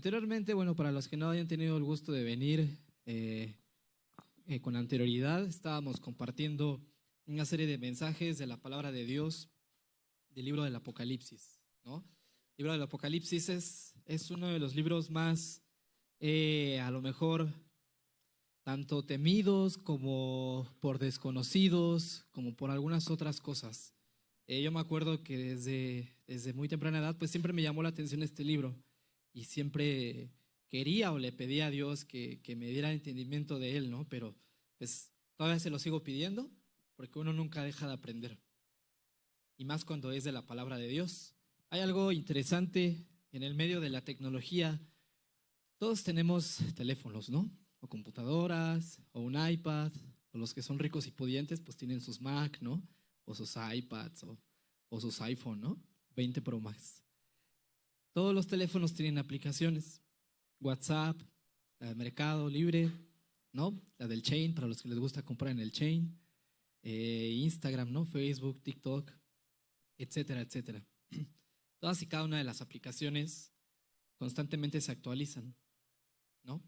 Anteriormente, bueno, para los que no hayan tenido el gusto de venir con anterioridad, estábamos compartiendo una serie de mensajes de la palabra de Dios del libro del Apocalipsis, ¿no? El libro del Apocalipsis es uno de los libros más, a lo mejor, tanto temidos como por desconocidos, como por algunas otras cosas. Yo me acuerdo que desde muy temprana edad, pues siempre me llamó la atención este libro y siempre quería o le pedía a Dios que me diera entendimiento de él, ¿no? Pero pues todavía se lo sigo pidiendo porque uno nunca deja de aprender, y más cuando es de la palabra de Dios. Hay algo interesante en el medio de la tecnología. Todos tenemos teléfonos, ¿no? O computadoras, o un iPad, o los que son ricos y pudientes, pues tienen sus Mac, ¿no? O sus iPads, o sus iPhone, ¿no? 20 Pro Max. Todos los teléfonos tienen aplicaciones. WhatsApp, la de Mercado Libre, ¿no? La del Chain, para los que les gusta comprar en el Chain. Instagram, ¿no? Facebook, TikTok, etcétera, etcétera. Todas y cada una de las aplicaciones constantemente se actualizan, ¿no?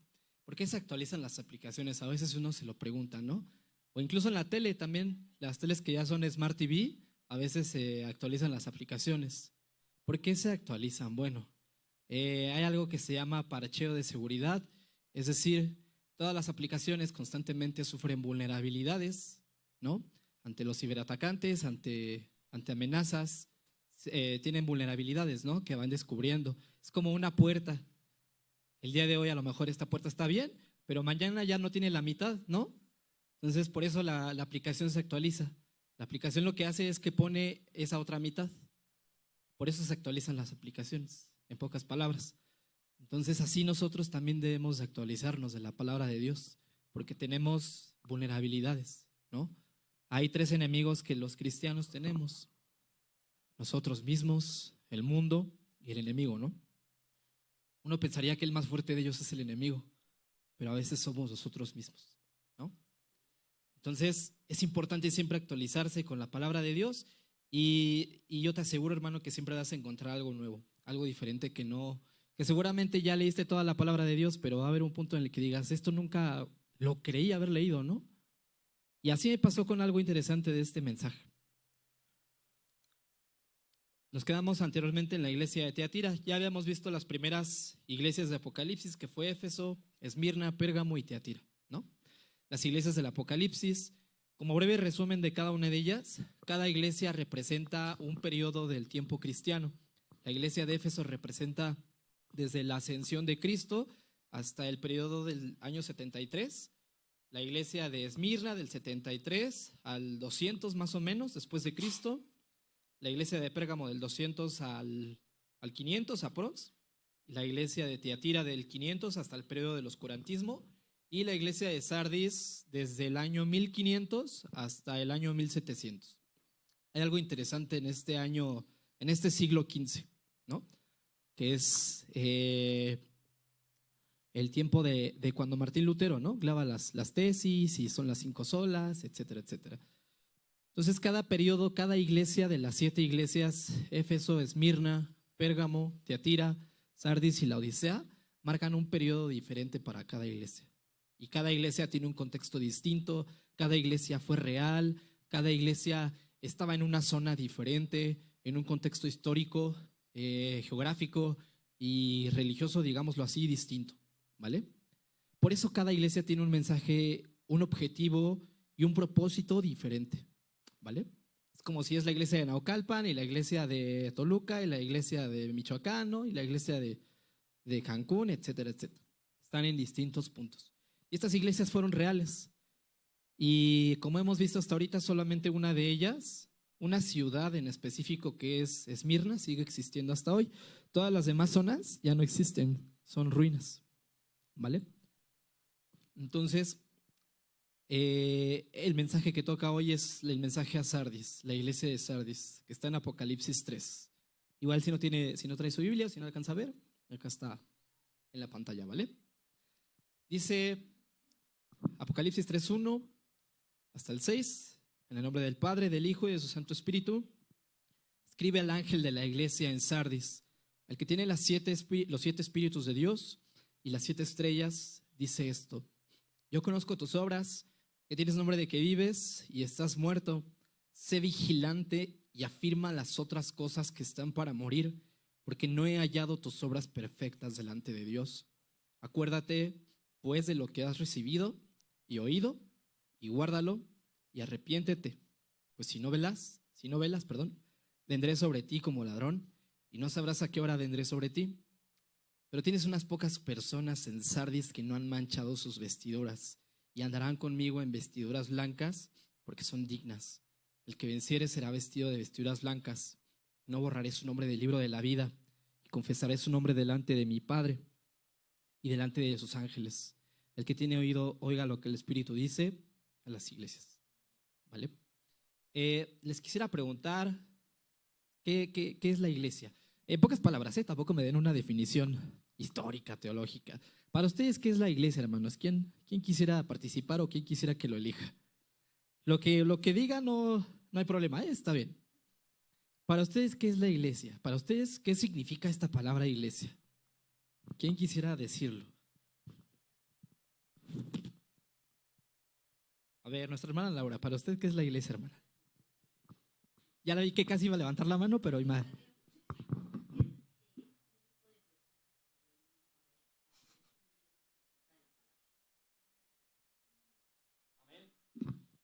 ¿Por qué se actualizan las aplicaciones? A veces uno se lo pregunta, ¿no? O incluso en la tele también, las teles que ya son Smart TV, a veces se actualizan las aplicaciones. ¿Por qué se actualizan? Bueno, hay algo que se llama parcheo de seguridad, es decir, todas las aplicaciones constantemente sufren vulnerabilidades, ¿no? Ante los ciberatacantes, ante amenazas, tienen vulnerabilidades, ¿no? Que van descubriendo. Es como una puerta. El día de hoy a lo mejor esta puerta está bien, pero mañana ya no tiene la mitad, ¿no? Entonces por eso la aplicación se actualiza. La aplicación lo que hace es que pone esa otra mitad. Por eso se actualizan las aplicaciones, en pocas palabras. Entonces así nosotros también debemos actualizarnos de la palabra de Dios, porque tenemos vulnerabilidades, ¿no? Hay 3 enemigos que los cristianos tenemos: nosotros mismos, el mundo y el enemigo, ¿no? Uno pensaría que el más fuerte de ellos es el enemigo, pero a veces somos nosotros mismos, ¿no? Entonces es importante siempre actualizarse con la palabra de Dios, y yo te aseguro, hermano, que siempre vas a encontrar algo nuevo, algo diferente que seguramente ya leíste toda la palabra de Dios, pero va a haber un punto en el que digas, esto nunca lo creí haber leído, ¿no? Y así me pasó con algo interesante de este mensaje. Nos quedamos anteriormente en la iglesia de Tiatira. Ya habíamos visto las primeras iglesias de Apocalipsis, que fue Éfeso, Esmirna, Pérgamo y Tiatira, ¿no? Las iglesias del Apocalipsis, como breve resumen de cada una de ellas, cada iglesia representa un periodo del tiempo cristiano. La iglesia de Éfeso representa desde la ascensión de Cristo hasta el periodo del año 73. La iglesia de Esmirna del 73 al 200 más o menos después de Cristo. La iglesia de Pérgamo del 200 al 500 aprox. La iglesia de Tiatira del 500 hasta el periodo del oscurantismo. Y la iglesia de Sardis desde el año 1500 hasta el año 1700. Hay algo interesante en este año, en este siglo XV, ¿no? Que es el tiempo de cuando Martín Lutero, ¿no? Clava las tesis y son las 5 solas, etcétera, etcétera. Entonces cada periodo, cada iglesia de las 7 iglesias, Éfeso, Esmirna, Pérgamo, Tiatira, Sardis y Laodicea, marcan un periodo diferente para cada iglesia. Y cada iglesia tiene un contexto distinto, cada iglesia fue real, cada iglesia estaba en una zona diferente, en un contexto histórico, geográfico y religioso, digámoslo así, distinto, ¿vale? Por eso cada iglesia tiene un mensaje, un objetivo y un propósito diferente, ¿vale? Es como si es la iglesia de Naucalpan y la iglesia de Toluca y la iglesia de Michoacán, ¿no? Y la iglesia de Cancún, etcétera, etcétera. Están en distintos puntos. Y estas iglesias fueron reales. Y como hemos visto hasta ahorita, solamente una de ellas, una ciudad en específico que es Esmirna, sigue existiendo hasta hoy. Todas las demás zonas ya no existen, son ruinas, ¿vale? Entonces, el mensaje que toca hoy es el mensaje a Sardis, la iglesia de Sardis, que está en Apocalipsis 3. Igual si no trae su Biblia, si no alcanza a ver, acá está en la pantalla, ¿vale? Dice Apocalipsis 3:1 hasta el 6, en el nombre del Padre, del Hijo y de su Santo Espíritu. Escribe al ángel de la iglesia en Sardis: El que tiene los 7 espíritus de Dios y las 7 estrellas dice esto: yo conozco tus obras, que tienes nombre de que vives y estás muerto. Sé vigilante y afirma las otras cosas que están para morir, porque no he hallado tus obras perfectas delante de Dios. Acuérdate, pues, de lo que has recibido y oído, y guárdalo, y arrepiéntete. Pues si no velas, vendré sobre ti como ladrón, y no sabrás a qué hora vendré sobre ti. Pero tienes unas pocas personas en Sardis que no han manchado sus vestiduras, y andarán conmigo en vestiduras blancas, porque son dignas. El que venciere será vestido de vestiduras blancas. No borraré su nombre del libro de la vida, y confesaré su nombre delante de mi Padre y delante de sus ángeles. El que tiene oído, oiga lo que el Espíritu dice a las iglesias. ¿Vale? Les quisiera preguntar, ¿qué es la iglesia? En pocas palabras, tampoco me den una definición histórica, teológica. Para ustedes, ¿qué es la iglesia, hermanos? ¿Quién quisiera participar o quién quisiera que lo elija? Lo que diga no hay problema, está bien. Para ustedes, ¿qué es la iglesia? Para ustedes, ¿qué significa esta palabra iglesia? ¿Quién quisiera decirlo? A ver, nuestra hermana Laura, ¿para usted qué es la iglesia, hermana? Ya la vi que casi iba a levantar la mano, pero más.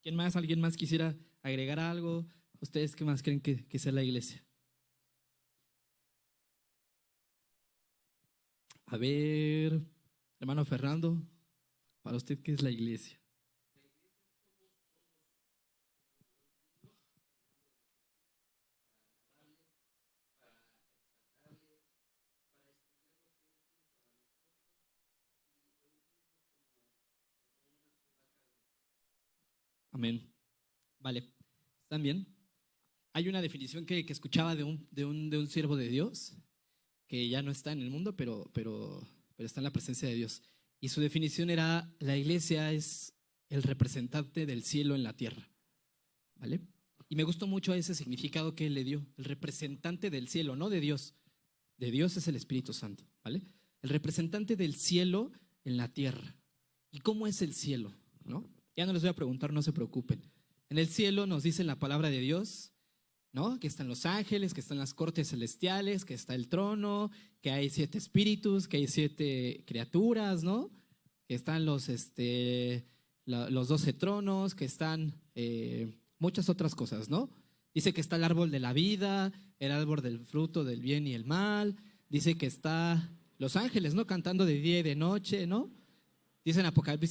¿Quién más? ¿Alguien más quisiera agregar algo? ¿Ustedes qué más creen que sea la iglesia? A ver, hermano Fernando, ¿para usted qué es la iglesia? Amén. Vale, ¿están bien? Hay una definición que escuchaba de un siervo de Dios que ya no está en el mundo, pero está en la presencia de Dios. Y su definición era: la iglesia es el representante del cielo en la tierra. ¿Vale? Y me gustó mucho ese significado que él le dio: el representante del cielo, no de Dios. De Dios es el Espíritu Santo, ¿vale? El representante del cielo en la tierra. ¿Y cómo es el cielo? ¿No? Ya no les voy a preguntar, no se preocupen. En el cielo nos dice la palabra de Dios, ¿no? Que están los ángeles, que están las cortes celestiales, que está el trono, que hay 7 espíritus, que hay 7 criaturas, ¿no? Que están los 12 tronos, que están muchas otras cosas, ¿no? Dice que está el árbol de la vida, el árbol del fruto del bien y el mal. Dice que está los ángeles, ¿no? Cantando de día y de noche, ¿no? Dice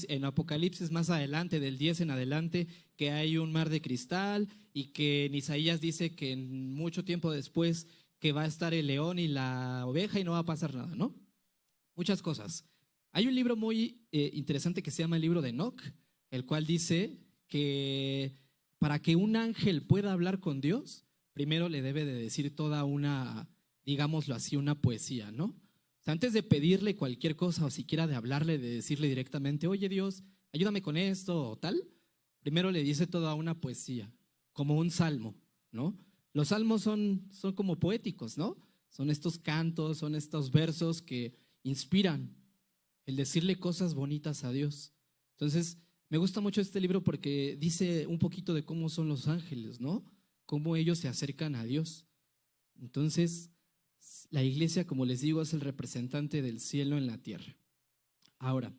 en Apocalipsis más adelante, del 10 en adelante, que hay un mar de cristal, y que en Isaías dice que en mucho tiempo después que va a estar el león y la oveja y no va a pasar nada, ¿no? Muchas cosas. Hay un libro muy interesante que se llama el libro de Enoc, el cual dice que para que un ángel pueda hablar con Dios, primero le debe de decir toda una, digámoslo así, una poesía, ¿no? O sea, antes de pedirle cualquier cosa o siquiera de hablarle, de decirle directamente: oye Dios, ayúdame con esto o tal, primero le dice toda una poesía, como un salmo, ¿no? Los salmos son como poéticos, ¿no? Son estos cantos, son estos versos que inspiran el decirle cosas bonitas a Dios. Entonces, me gusta mucho este libro porque dice un poquito de cómo son los ángeles, ¿no? Cómo ellos se acercan a Dios. Entonces, la iglesia, como les digo, es el representante del cielo en la tierra. Ahora,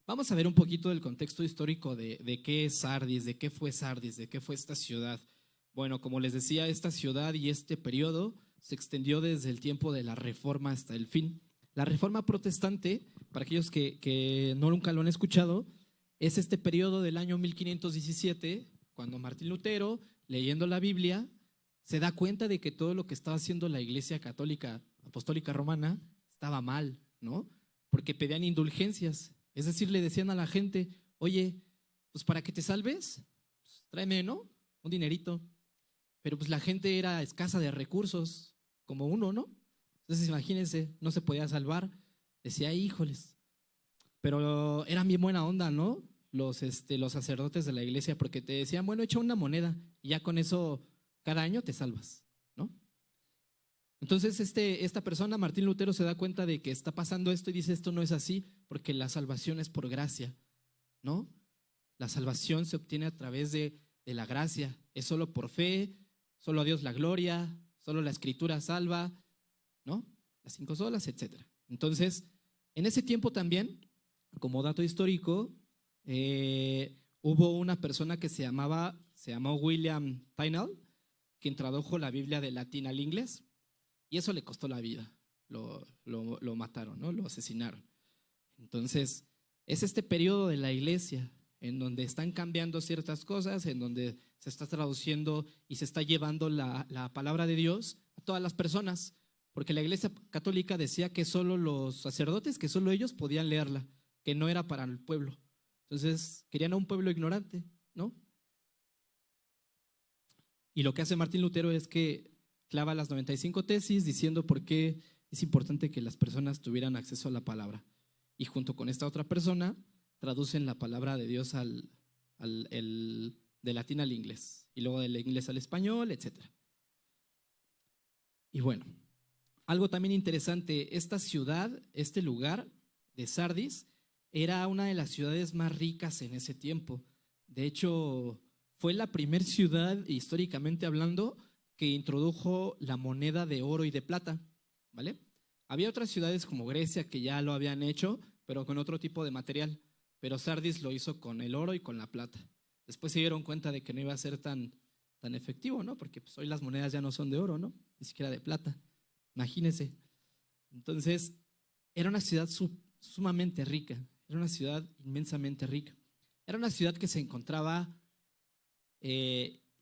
vamos a ver un poquito del contexto histórico de qué es Sardis, de qué fue Sardis, de qué fue esta ciudad. Bueno, como les decía, esta ciudad y este periodo se extendió desde el tiempo de la Reforma hasta el fin. La Reforma Protestante, para aquellos que nunca lo han escuchado, es este periodo del año 1517, cuando Martín Lutero, leyendo la Biblia, se da cuenta de que todo lo que estaba haciendo la Iglesia Católica Apostólica Romana estaba mal, ¿no? Porque pedían indulgencias. Es decir, le decían a la gente: oye, pues para que te salves, pues tráeme, ¿no? Un dinerito. Pero pues la gente era escasa de recursos, como uno, ¿no? Entonces imagínense, no se podía salvar. Decía: híjoles. Pero eran bien buena onda, ¿no? Los sacerdotes de la iglesia, porque te decían: bueno, echa una moneda y ya con eso cada año te salvas, ¿no? Entonces esta persona, Martín Lutero, se da cuenta de que está pasando esto y dice, esto no es así porque la salvación es por gracia, ¿no? La salvación se obtiene a través de la gracia, es solo por fe, solo a Dios la gloria, solo la Escritura salva, ¿no? Las 5 solas, etcétera. Entonces, en ese tiempo también, como dato histórico, hubo una persona que se llamó William Tyndale, quien tradujo la Biblia del latín al inglés, y eso le costó la vida. Lo mataron, ¿no? Lo asesinaron. Entonces, es este periodo de la iglesia en donde están cambiando ciertas cosas, en donde se está traduciendo y se está llevando la palabra de Dios a todas las personas, porque la iglesia católica decía que solo los sacerdotes, que solo ellos podían leerla, que no era para el pueblo. Entonces, querían a un pueblo ignorante, ¿no? Y lo que hace Martín Lutero es que clava las 95 tesis diciendo por qué es importante que las personas tuvieran acceso a la palabra. Y junto con esta otra persona traducen la palabra de Dios del latín al inglés y luego del inglés al español, etc. Y bueno, algo también interesante, esta ciudad, este lugar de Sardis era una de las ciudades más ricas en ese tiempo. De hecho, fue la primera ciudad, históricamente hablando, que introdujo la moneda de oro y de plata, ¿vale? Había otras ciudades como Grecia que ya lo habían hecho, pero con otro tipo de material. Pero Sardis lo hizo con el oro y con la plata. Después se dieron cuenta de que no iba a ser tan efectivo, ¿no? Porque pues, hoy las monedas ya no son de oro, ¿no? Ni siquiera de plata. Imagínense. Entonces, era una ciudad sumamente rica. Era una ciudad inmensamente rica. Era una ciudad que se encontraba,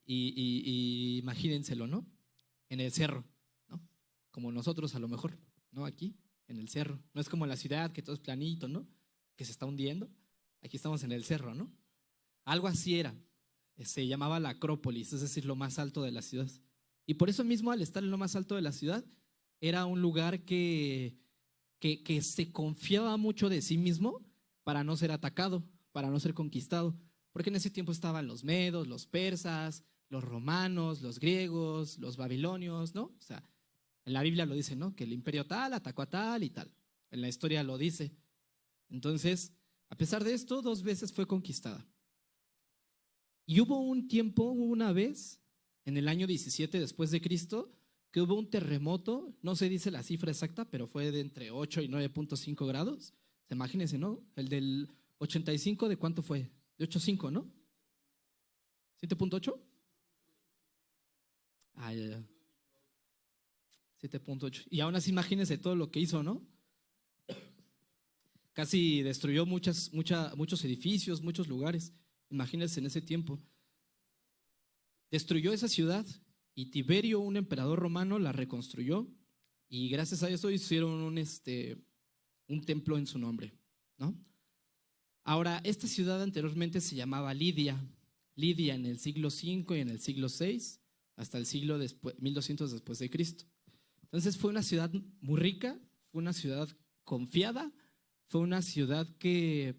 imagínenselo, ¿no? En el cerro, ¿no? Como nosotros a lo mejor, ¿no? Aquí, en el cerro. No es como la ciudad que todo es planito, ¿no? Que se está hundiendo. Aquí estamos en el cerro, ¿no? Algo así era. Se llamaba la Acrópolis, es decir, lo más alto de la ciudad. Y por eso mismo, al estar en lo más alto de la ciudad, era un lugar que se confiaba mucho de sí mismo para no ser atacado, para no ser conquistado. Porque en ese tiempo estaban los medos, los persas, los romanos, los griegos, los babilonios, ¿no? O sea, en la Biblia lo dice, ¿no? Que el imperio tal atacó a tal y tal. En la historia lo dice. Entonces, a pesar de esto, 2 veces fue conquistada. Y hubo un tiempo, hubo una vez, en el año 17 después de Cristo, que hubo un terremoto, no se dice la cifra exacta, pero fue de entre 8 y 9.5 grados. Imagínense, ¿no? El del 85, ¿de cuánto fue? De 8.5, ¿no? ¿7.8? Ah, ya. 7.8. Y aún así imagínense todo lo que hizo, ¿no? Casi destruyó muchos edificios, muchos lugares. Imagínense en ese tiempo. Destruyó esa ciudad y Tiberio, un emperador romano, la reconstruyó y gracias a eso hicieron un templo en su nombre, ¿no? Ahora, esta ciudad anteriormente se llamaba Lidia. Lidia en el siglo V y en el siglo VI, hasta el siglo 1200 después de Cristo. Entonces fue una ciudad muy rica, fue una ciudad confiada, fue una ciudad que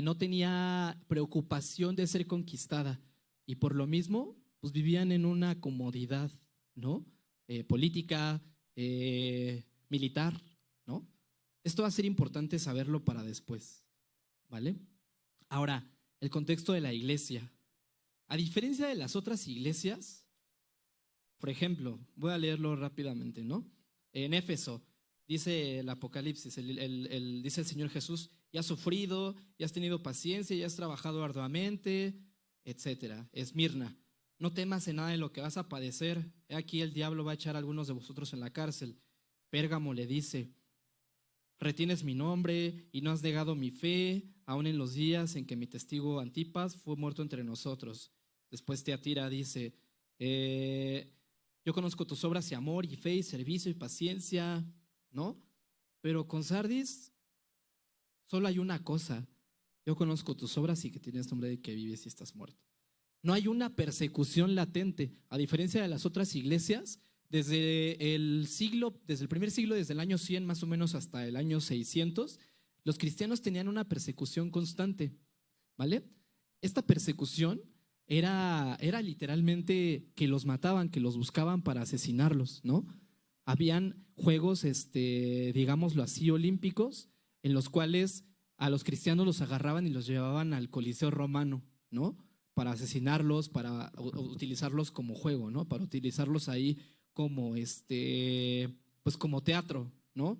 no tenía preocupación de ser conquistada y por lo mismo pues vivían en una comodidad, ¿no? Política, militar, ¿no? Esto va a ser importante saberlo para después, ¿vale? Ahora, el contexto de la iglesia. A diferencia de las otras iglesias, por ejemplo, voy a leerlo rápidamente, ¿no? En Éfeso, dice el Apocalipsis, dice el Señor Jesús, y has sufrido, y has tenido paciencia, y has trabajado arduamente, etcétera. Esmirna, no temas en nada de lo que vas a padecer. He aquí el diablo va a echar a algunos de vosotros en la cárcel. Pérgamo le dice, retienes mi nombre y no has negado mi fe, aun en los días en que mi testigo Antipas fue muerto entre nosotros. Después Teatira dice, yo conozco tus obras y amor y fe y servicio y paciencia, ¿no? Pero con Sardis solo hay una cosa. Yo conozco tus obras y que tienes nombre de que vives y estás muerto. No hay una persecución latente, a diferencia de las otras iglesias. Desde el primer siglo, desde el año 100 más o menos hasta el año 600, los cristianos tenían una persecución constante, ¿vale? Esta persecución era literalmente que los mataban, que los buscaban para asesinarlos, ¿no? habían juegos, digámoslo así, olímpicos, en los cuales a los cristianos los agarraban y los llevaban al Coliseo Romano, ¿no? Para asesinarlos, para utilizarlos como juego, ¿no? Para utilizarlos ahí como pues como teatro, ¿no?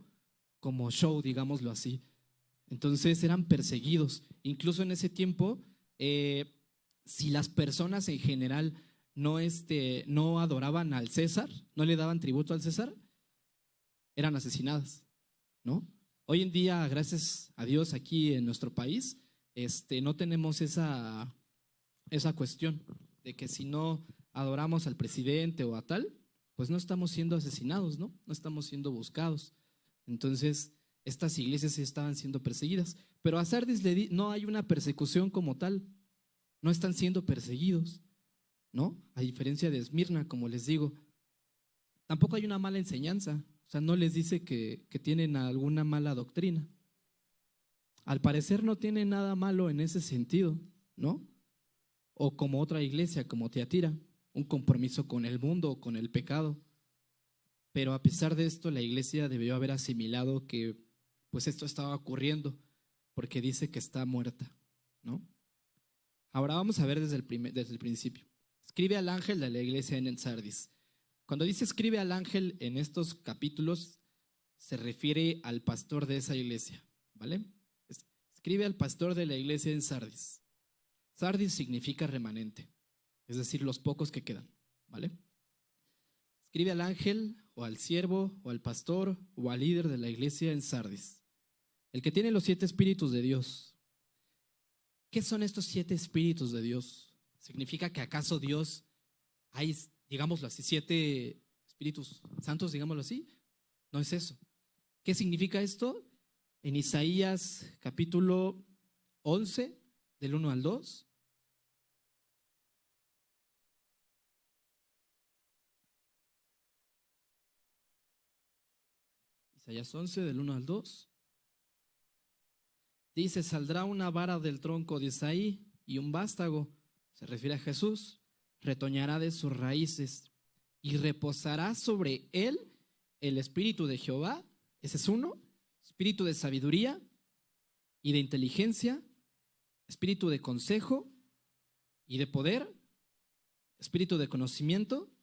Como show, digámoslo así. Entonces eran perseguidos. Incluso en ese tiempo, si las personas en general no adoraban al César, no le daban tributo al César, eran asesinadas, ¿no? Hoy en día, gracias a Dios, aquí en nuestro país, no tenemos esa cuestión de que si no adoramos al presidente o a tal, pues no estamos siendo asesinados, ¿no? No estamos siendo buscados. Entonces, estas iglesias sí estaban siendo perseguidas. Pero a Sardis no hay una persecución como tal. No están siendo perseguidos, ¿no? A diferencia de Esmirna, como les digo. Tampoco hay una mala enseñanza. O sea, no les dice que tienen alguna mala doctrina. Al parecer no tiene nada malo en ese sentido, ¿no? O como otra iglesia, como Tiatira, un compromiso con el mundo o con el pecado. Pero a pesar de esto, la iglesia debió haber asimilado que pues esto estaba ocurriendo, porque dice que está muerta, ¿no? Ahora vamos a ver desde el principio. Escribe al ángel de la iglesia en Sardis. Cuando dice escribe al ángel en estos capítulos, se refiere al pastor de esa iglesia, ¿vale? Escribe al pastor de la iglesia en Sardis. Sardis significa remanente, es decir, los pocos que quedan, ¿vale? Escribe al ángel o al siervo o al pastor o al líder de la iglesia en Sardis, el que tiene los 7 espíritus de Dios. ¿Qué son estos 7 espíritus de Dios? ¿Significa que acaso Dios hay, digámoslo así, 7 espíritus santos, digámoslo así? No es eso. ¿Qué significa esto? En Isaías capítulo 11, del 1 al 2. Isaías 11, del 1 al 2. Dice, saldrá una vara del tronco de Isaí y un vástago, se refiere a Jesús, retoñará de sus raíces y reposará sobre él el espíritu de Jehová, ese es uno, espíritu de sabiduría y de inteligencia, espíritu de consejo y de poder, espíritu de conocimiento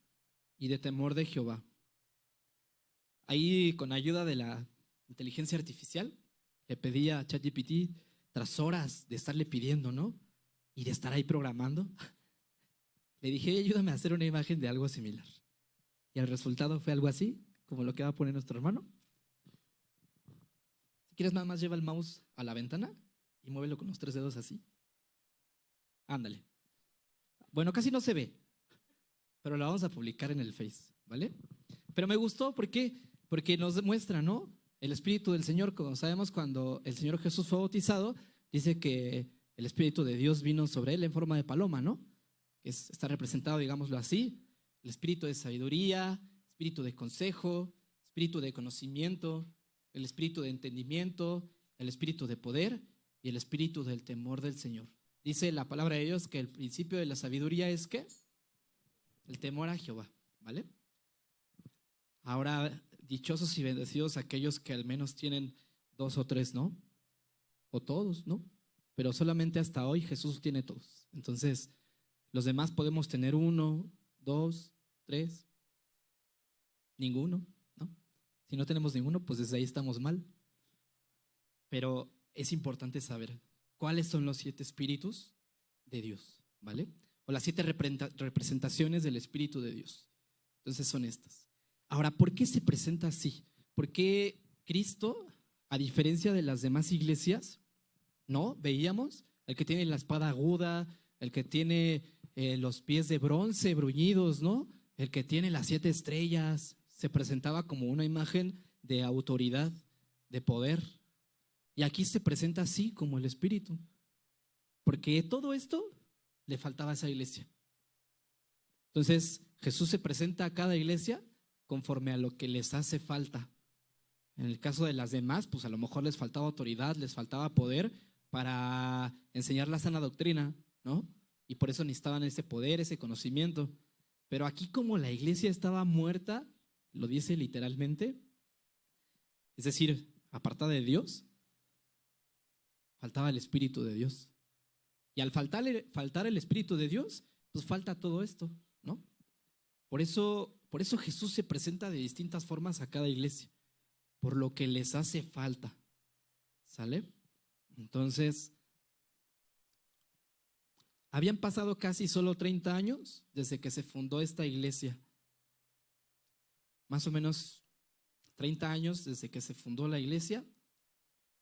y de temor de Jehová. Ahí, con ayuda de la inteligencia artificial, le pedí a ChatGPT, tras horas de estarle pidiendo, ¿no? Y de estar ahí programando, le dije, ayúdame a hacer una imagen de algo similar. Y el resultado fue algo así, como lo que va a poner nuestro hermano. Si quieres, nada más lleva el mouse a la ventana y muévelo con los 3 dedos así. Ándale. Bueno, casi no se ve, pero lo vamos a publicar en el Face, ¿vale? Pero me gustó, ¿por qué? Porque nos muestra, ¿no? El Espíritu del Señor, como sabemos, cuando el Señor Jesús fue bautizado, dice que el Espíritu de Dios vino sobre él en forma de paloma, ¿no? Está representado, digámoslo así, el Espíritu de sabiduría, Espíritu de consejo, Espíritu de conocimiento, el Espíritu de entendimiento, el Espíritu de poder y el Espíritu del temor del Señor. Dice la palabra de Dios que el principio de la sabiduría es ¿qué? El temor a Jehová, ¿vale? Ahora, dichosos y bendecidos aquellos que al menos tienen 2 o 3, ¿no? O todos, ¿no? Pero solamente hasta hoy Jesús tiene todos. Entonces, los demás podemos tener 1, 2, 3, ninguno, ¿no? Si no tenemos ninguno, pues desde ahí estamos mal. Pero es importante saber cuáles son los 7 espíritus de Dios, ¿vale? O las 7 representaciones del Espíritu de Dios. Entonces son estas. Ahora, ¿por qué se presenta así? ¿Por qué Cristo, a diferencia de las demás iglesias, no? Veíamos el que tiene la espada aguda, el que tiene los pies de bronce bruñidos, ¿no? El que tiene las 7 estrellas, se presentaba como una imagen de autoridad, de poder. Y aquí se presenta así como el Espíritu, porque todo esto le faltaba a esa iglesia. Entonces, Jesús se presenta a cada iglesia conforme a lo que les hace falta. En el caso de las demás, pues a lo mejor les faltaba autoridad, les faltaba poder para enseñar la sana doctrina, ¿no? Y por eso necesitaban ese poder, ese conocimiento. Pero aquí, como la iglesia estaba muerta, lo dice literalmente, es decir, apartada de Dios, faltaba el Espíritu de Dios. Y al faltar el Espíritu de Dios, pues falta todo esto, ¿no? Por eso Jesús se presenta de distintas formas a cada iglesia, por lo que les hace falta, ¿sale? Entonces, habían pasado casi solo 30 años desde que se fundó esta iglesia. Más o menos 30 años desde que se fundó la iglesia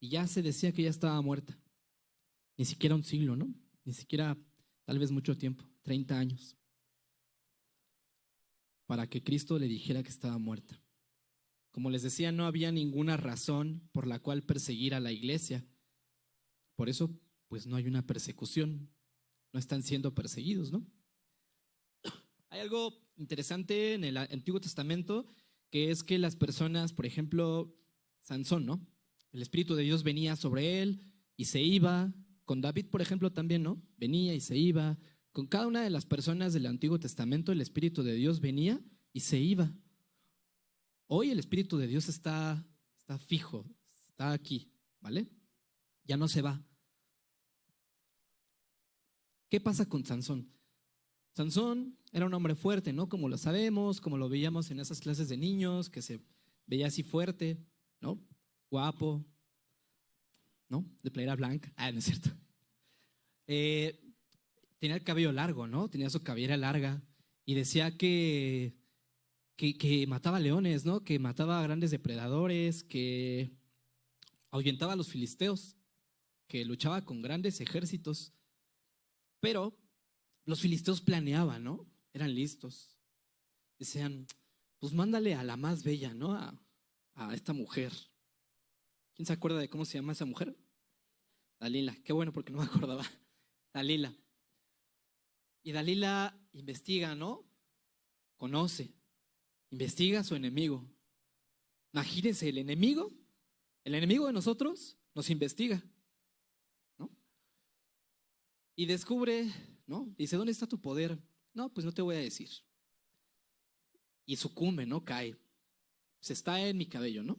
y ya se decía que ya estaba muerta. Ni siquiera un siglo, ¿no? Ni siquiera tal vez mucho tiempo, 30 años, para que Cristo le dijera que estaba muerta. Como les decía, no había ninguna razón por la cual perseguir a la iglesia. Por eso, pues no hay una persecución. No están siendo perseguidos, ¿no? Hay algo interesante en el Antiguo Testamento, que es que las personas, por ejemplo, Sansón, ¿no? El Espíritu de Dios venía sobre él y se iba. Con David, por ejemplo, también, ¿no? Venía y se iba. Con cada una de las personas del Antiguo Testamento, el Espíritu de Dios venía y se iba. Hoy el Espíritu de Dios está fijo, está aquí, ¿vale? Ya no se va. ¿Qué pasa con Sansón? Sansón era un hombre fuerte, ¿no? Como lo sabemos, como lo veíamos en esas clases de niños, que se veía así fuerte, ¿no? Guapo, ¿no? De playera blanca. No es cierto. Tenía el cabello largo, ¿no? Tenía su cabellera larga y decía que mataba leones, ¿no? Que mataba a grandes depredadores, que ahuyentaba a los filisteos, que luchaba con grandes ejércitos. Pero los filisteos planeaban, ¿no? Eran listos. Decían, pues mándale a la más bella, ¿no? A esta mujer. ¿Quién se acuerda de cómo se llama esa mujer? Dalila. Qué bueno porque no me acordaba. Dalila. Y Dalila investiga, ¿no? Conoce. Investiga a su enemigo. Imagínense, el enemigo de nosotros nos investiga, ¿no? Y descubre, ¿no? Dice, ¿dónde está tu poder? No, pues no te voy a decir. Y sucumbe, ¿no? Cae. Se está en mi cabello, ¿no?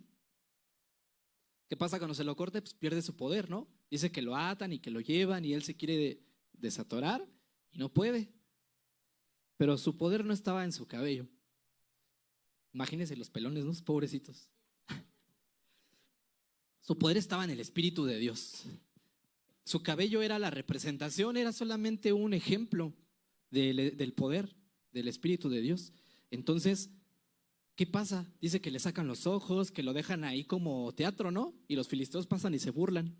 ¿Qué pasa cuando se lo corte? Pues pierde su poder, ¿no? Dice que lo atan y que lo llevan y él se quiere desatorar y no puede. Pero su poder no estaba en su cabello. Imagínense los pelones, ¿no? Pobrecitos. Su poder estaba en el Espíritu de Dios. Su cabello era la representación, era solamente un ejemplo del poder del Espíritu de Dios. Entonces, ¿qué pasa? Dice que le sacan los ojos, que lo dejan ahí como teatro, ¿no? Y los filisteos pasan y se burlan.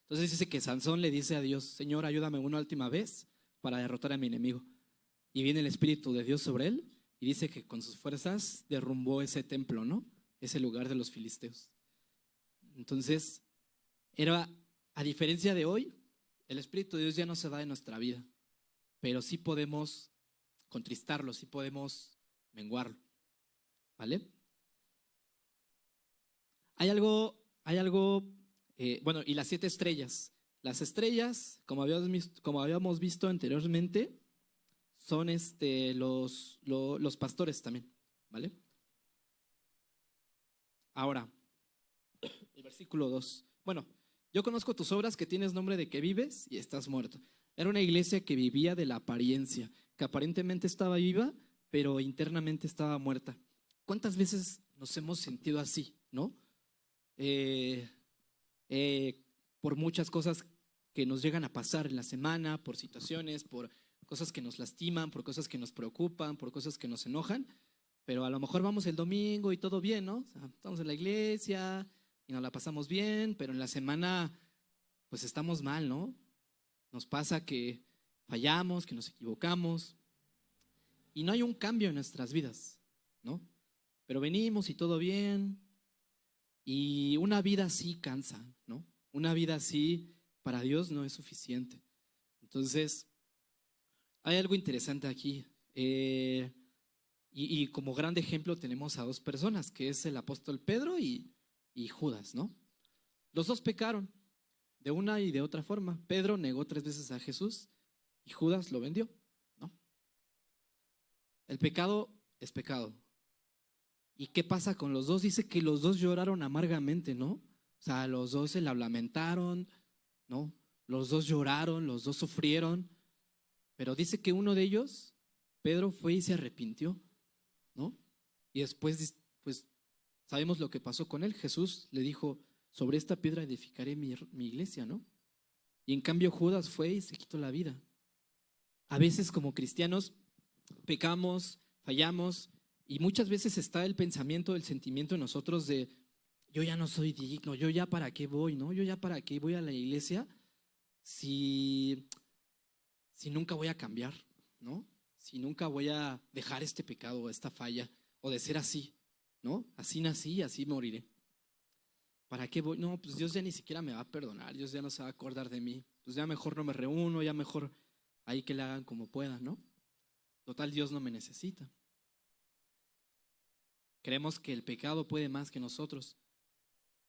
Entonces dice que Sansón le dice a Dios, Señor, ayúdame una última vez para derrotar a mi enemigo. Y viene el Espíritu de Dios sobre él y dice que con sus fuerzas derrumbó ese templo, ¿no? Ese lugar de los filisteos. Entonces, a diferencia de hoy, el Espíritu de Dios ya no se va de nuestra vida, pero sí podemos contristarlo, sí podemos menguarlo, ¿vale? Hay algo, bueno, y las 7 estrellas. Las estrellas, como habíamos visto anteriormente, son los pastores también, ¿vale? Ahora, el versículo 2. Bueno, yo conozco tus obras, que tienes nombre de que vives y estás muerto. Era una iglesia que vivía de la apariencia, que aparentemente estaba viva, pero internamente estaba muerta. ¿Cuántas veces nos hemos sentido así, no? Por muchas cosas que nos llegan a pasar en la semana, por situaciones, por cosas que nos lastiman, por cosas que nos preocupan, por cosas que nos enojan, pero a lo mejor vamos el domingo y todo bien, ¿no? O sea, estamos en la iglesia y nos la pasamos bien, pero en la semana pues estamos mal, ¿no? Nos pasa que fallamos, que nos equivocamos y no hay un cambio en nuestras vidas, ¿no? Pero venimos y todo bien y una vida así cansa, ¿no? Una vida así para Dios no es suficiente. Entonces, hay algo interesante aquí. Y como gran ejemplo tenemos a 2 personas, que es el apóstol Pedro y Judas, ¿no? Los 2 pecaron de una y de otra forma. Pedro negó 3 veces a Jesús y Judas lo vendió, ¿no? El pecado es pecado. ¿Y qué pasa con los dos? Dice que los dos lloraron amargamente, ¿no? O sea, los dos se la lamentaron, ¿no? Los dos lloraron, los dos sufrieron, pero dice que uno de ellos, Pedro, fue y se arrepintió, ¿no? Y después, pues, sabemos lo que pasó con él. Jesús le dijo, sobre esta piedra edificaré mi iglesia, ¿no? Y en cambio Judas fue y se quitó la vida. A veces como cristianos pecamos, fallamos, y muchas veces está el pensamiento, el sentimiento en nosotros de yo ya no soy digno, yo ya para qué voy, ¿no? Yo ya para qué voy a la iglesia si, si nunca voy a cambiar, ¿no? Si nunca voy a dejar este pecado, esta falla, o de ser así, ¿no? Así nací, así moriré. ¿Para qué voy? No, pues Dios ya ni siquiera me va a perdonar, Dios ya no se va a acordar de mí. Pues ya mejor no me reúno, ya mejor ahí que le hagan como puedan, ¿no? Total, Dios no me necesita. Creemos que el pecado puede más que nosotros,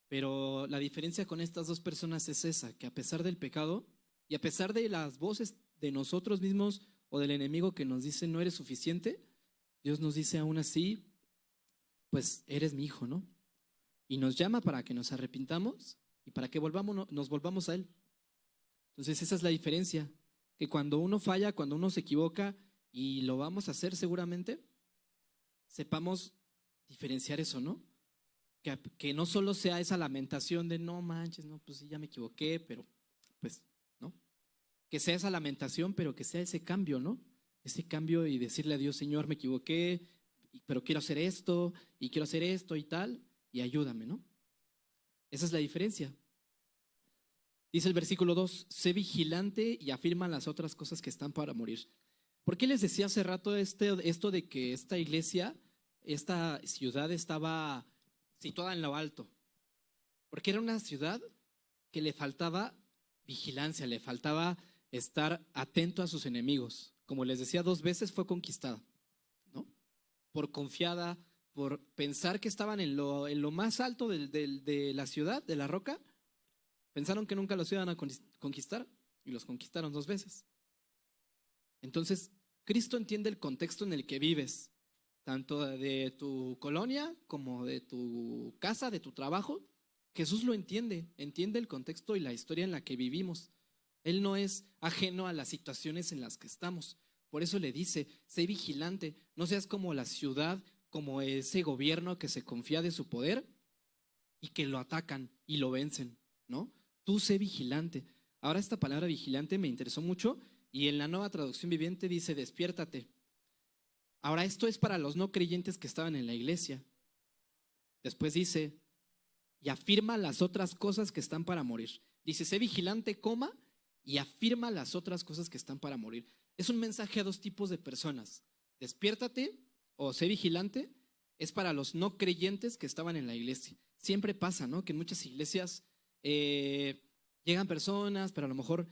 pero la diferencia con estas dos personas es esa, que a pesar del pecado y a pesar de las voces de nosotros mismos o del enemigo que nos dice no eres suficiente, Dios nos dice aún así, pues eres mi hijo, ¿no? Y nos llama para que nos arrepintamos y para que nos volvamos a Él. Entonces esa es la diferencia, que cuando uno falla, cuando uno se equivoca, y lo vamos a hacer seguramente, sepamos diferenciar eso, ¿no? Que no solo sea esa lamentación de no manches, no, pues sí, ya me equivoqué, pero pues, ¿no? Que sea esa lamentación, pero que sea ese cambio, ¿no? Ese cambio y decirle a Dios, Señor, me equivoqué, pero quiero hacer esto y tal, y ayúdame, ¿no? Esa es la diferencia. Dice el versículo 2, sé vigilante y afirma las otras cosas que están para morir. ¿Por qué les decía hace rato esto de que esta iglesia, esta ciudad estaba situada en lo alto? Porque era una ciudad que le faltaba vigilancia, le faltaba estar atento a sus enemigos. Como les decía, 2 veces fue conquistada, ¿no? Por confiada, por pensar que estaban en lo más alto de la ciudad, de la roca. Pensaron que nunca los iban a conquistar y los conquistaron 2 veces. Entonces, Cristo entiende el contexto en el que vives, tanto de tu colonia como de tu casa, de tu trabajo. Jesús lo entiende el contexto y la historia en la que vivimos. Él no es ajeno a las situaciones en las que estamos. Por eso le dice, sé vigilante, no seas como la ciudad, como ese gobierno que se confía de su poder y que lo atacan y lo vencen, ¿no? Tú sé vigilante. Ahora esta palabra vigilante me interesó mucho y en la Nueva Traducción Viviente dice despiértate. Ahora esto es para los no creyentes que estaban en la iglesia. Después dice y afirma las otras cosas que están para morir. Dice sé vigilante, coma, y afirma las otras cosas que están para morir. Es un mensaje a 2 tipos de personas. Despiértate o sé vigilante es para los no creyentes que estaban en la iglesia. Siempre pasa, ¿no? Que en muchas iglesias llegan personas, pero a lo mejor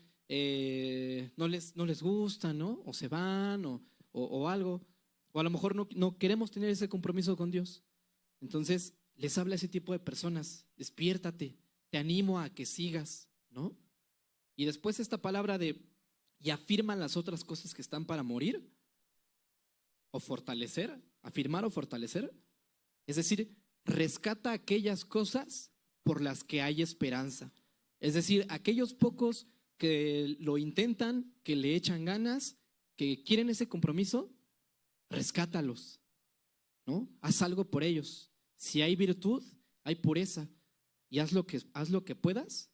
no les gusta, ¿no? O se van o algo. O a lo mejor no queremos tener ese compromiso con Dios. Entonces les habla a ese tipo de personas, despiértate, te animo a que sigas, ¿no? Y después esta palabra de y afirman las otras cosas que están para morir o fortalecer, afirmar o fortalecer, es decir, rescata aquellas cosas por las que hay esperanza. Es decir, aquellos pocos que lo intentan, que le echan ganas, que quieren ese compromiso, rescátalos, ¿no? Haz algo por ellos. Si hay virtud, hay pureza y haz lo que puedas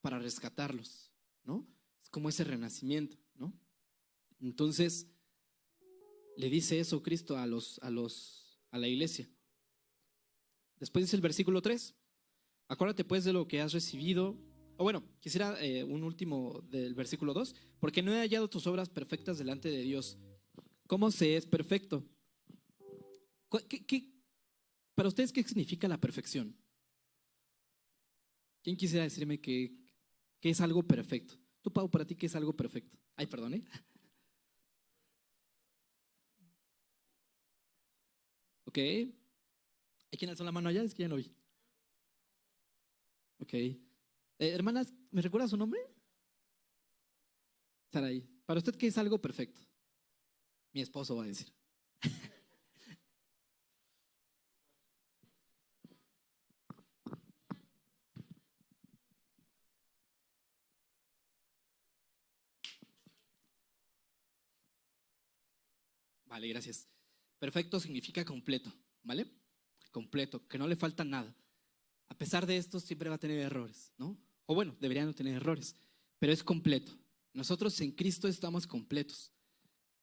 para rescatarlos, ¿no? Es como ese renacimiento, ¿no? Entonces, le dice eso Cristo a la iglesia. Después dice el versículo 3, acuérdate pues de lo que has recibido. O bueno, quisiera un último del versículo 2, porque no he hallado tus obras perfectas delante de Dios. ¿Cómo se es perfecto? Para ustedes, ¿qué significa la perfección? ¿Quién quisiera decirme que es algo perfecto? Tú, Pau, para ti, ¿qué es algo perfecto? Ay, perdón, ¿eh? Ok. ¿Hay quien alzó la mano allá? Es que ya no vi. Ok. Hermanas, ¿me recuerda su nombre? Saraí. ¿Para usted qué es algo perfecto? Mi esposo va a decir. Vale, gracias. Perfecto significa completo, ¿vale? Completo, que no le falta nada. A pesar de esto, siempre va a tener errores, ¿no? O bueno, debería no tener errores, pero es completo. Nosotros en Cristo estamos completos.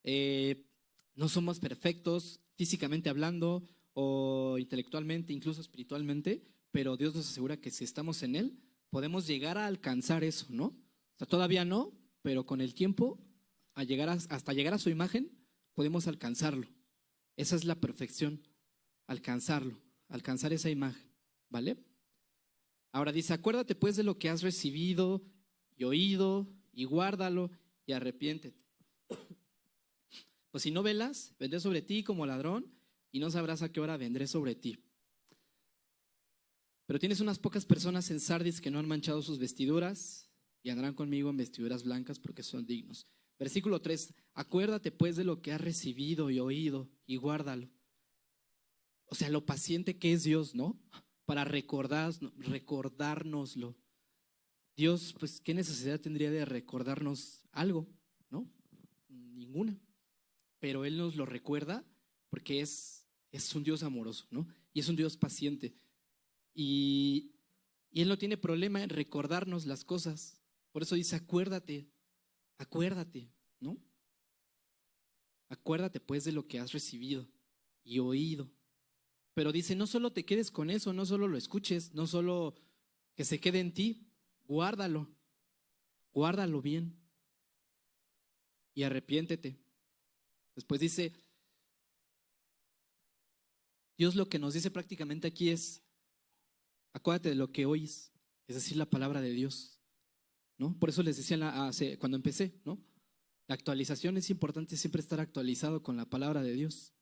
Eh, no somos perfectos físicamente hablando o intelectualmente, incluso espiritualmente, pero Dios nos asegura que si estamos en Él, podemos llegar a alcanzar eso, ¿no? O sea, todavía no, pero con el tiempo, hasta llegar a su imagen, podemos alcanzarlo. Esa es la perfección, alcanzarlo, alcanzar esa imagen, ¿vale? Ahora dice, acuérdate pues de lo que has recibido y oído y guárdalo y arrepiéntete. Pues si no velas, vendré sobre ti como ladrón y no sabrás a qué hora vendré sobre ti. Pero tienes unas pocas personas en Sardis que no han manchado sus vestiduras y andarán conmigo en vestiduras blancas porque son dignos. Versículo 3, acuérdate pues de lo que has recibido y oído y guárdalo. O sea, lo paciente que es Dios, ¿no? Para recordárnoslo. Dios, pues, ¿qué necesidad tendría de recordarnos algo? ¿No? Ninguna. Pero Él nos lo recuerda porque es un Dios amoroso, ¿no? Y es un Dios paciente. Y Él no tiene problema en recordarnos las cosas. Por eso dice, acuérdate, ¿no? Acuérdate pues de lo que has recibido y oído. Pero dice, no solo te quedes con eso, no solo lo escuches, no solo que se quede en ti, guárdalo bien y arrepiéntete. Después dice, Dios lo que nos dice prácticamente aquí es, acuérdate de lo que oyes, es decir, la palabra de Dios, ¿no? Por eso les decía cuando empecé, ¿no? La actualización es importante, siempre estar actualizado con la palabra de Dios.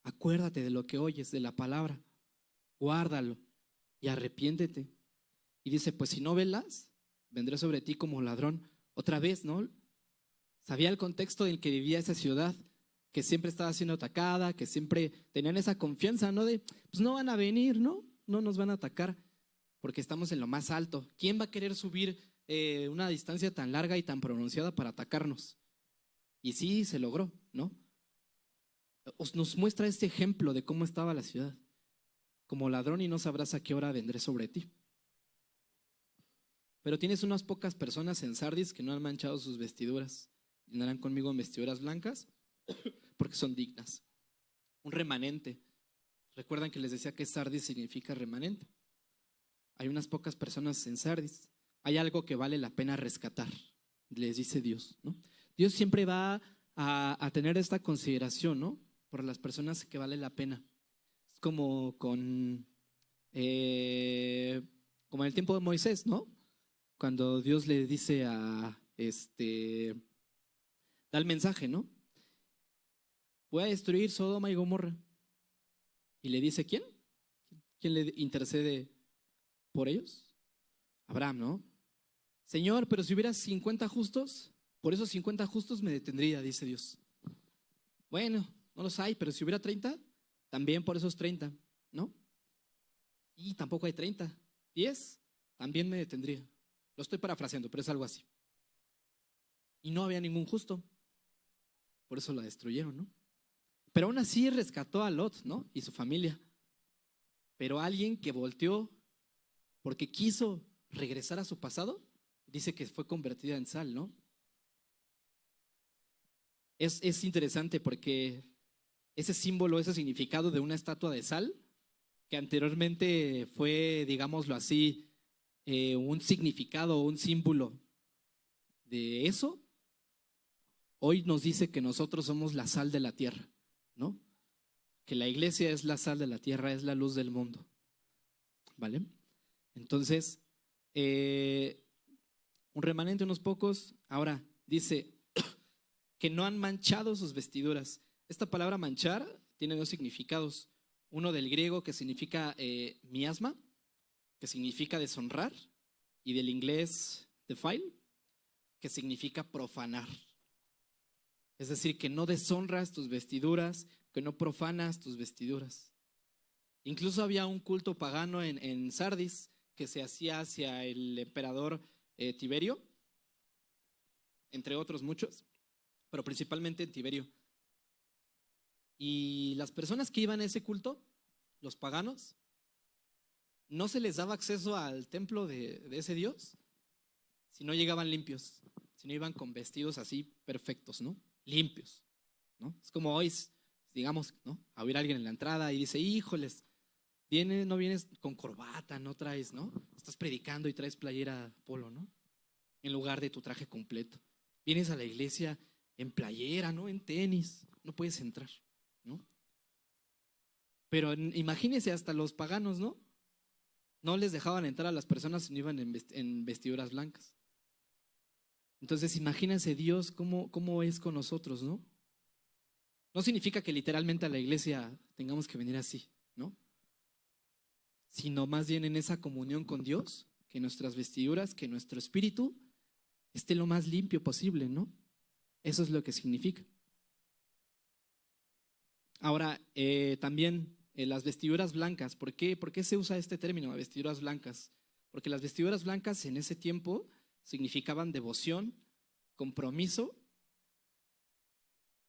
Acuérdate de lo que oyes, de la palabra, guárdalo y arrepiéntete. Y dice, pues si no velas, vendré sobre ti como ladrón. Otra vez, ¿no? Sabía el contexto en el que vivía esa ciudad, que siempre estaba siendo atacada, que siempre tenían esa confianza, ¿no? De, pues no van a venir, ¿no? No nos van a atacar porque estamos en lo más alto. ¿Quién va a querer subir una distancia tan larga y tan pronunciada para atacarnos? Y sí, se logró, ¿no? Nos muestra este ejemplo de cómo estaba la ciudad. Como ladrón y no sabrás a qué hora vendré sobre ti. Pero tienes unas pocas personas en Sardis que no han manchado sus vestiduras. Y andarán conmigo en vestiduras blancas porque son dignas. Un remanente. Recuerdan que les decía que Sardis significa remanente. Hay unas pocas personas en Sardis. Hay algo que vale la pena rescatar, les dice Dios, ¿no? Dios siempre va a tener esta consideración, ¿no? Por las personas que vale la pena. Es como como en el tiempo de Moisés, ¿no? Cuando Dios le dice da el mensaje, ¿no? Voy a destruir Sodoma y Gomorra. Y le dice, ¿quién? ¿Quién le intercede por ellos? Abraham, ¿no? Señor, pero si hubiera 50 justos, por esos 50 justos me detendría, dice Dios. Bueno, no los hay, pero si hubiera 30, también por esos 30, ¿no? Y tampoco hay 30, 10, también me detendría. Lo estoy parafraseando, pero es algo así. Y no había ningún justo, por eso la destruyeron, ¿no? Pero aún así rescató a Lot, ¿no? Y su familia. Pero alguien que volteó porque quiso regresar a su pasado, dice que fue convertida en sal, ¿no? Es interesante porque ese símbolo, ese significado de una estatua de sal, que anteriormente fue, digámoslo así, un significado, un símbolo de eso, hoy nos dice que nosotros somos la sal de la tierra, ¿no? Que la iglesia es la sal de la tierra, es la luz del mundo, ¿vale? Entonces, un remanente, unos pocos. Ahora dice que no han manchado sus vestiduras. Esta palabra manchar tiene dos significados. Uno del griego que significa miasma, que significa deshonrar, y del inglés defile, que significa profanar. Es decir, que no deshonras tus vestiduras, que no profanas tus vestiduras. Incluso había un culto pagano en Sardis que se hacía hacia el emperador Tiberio, entre otros muchos, pero principalmente en Tiberio. Y las personas que iban a ese culto, los paganos, no se les daba acceso al templo de ese Dios si no llegaban limpios, si no iban con vestidos así perfectos, ¿no? Limpios, ¿no? Es como hoy, digamos, ¿no? A oír a alguien en la entrada y dice, híjoles, no vienes con corbata, no traes, ¿no? Estás predicando y traes playera polo, ¿no? En lugar de tu traje completo. Vienes a la iglesia en playera, ¿no? En tenis, no puedes entrar, ¿no? Pero imagínense hasta los paganos, ¿no? No les dejaban entrar a las personas si no iban en vestiduras blancas. Entonces imagínense Dios cómo es con nosotros, ¿no? No significa que literalmente a la iglesia tengamos que venir así, ¿no? Sino más bien en esa comunión con Dios, que nuestras vestiduras, que nuestro espíritu esté lo más limpio posible, ¿no? Eso es lo que significa. Ahora, también las vestiduras blancas, ¿por qué se usa este término, vestiduras blancas? Porque las vestiduras blancas en ese tiempo significaban devoción, compromiso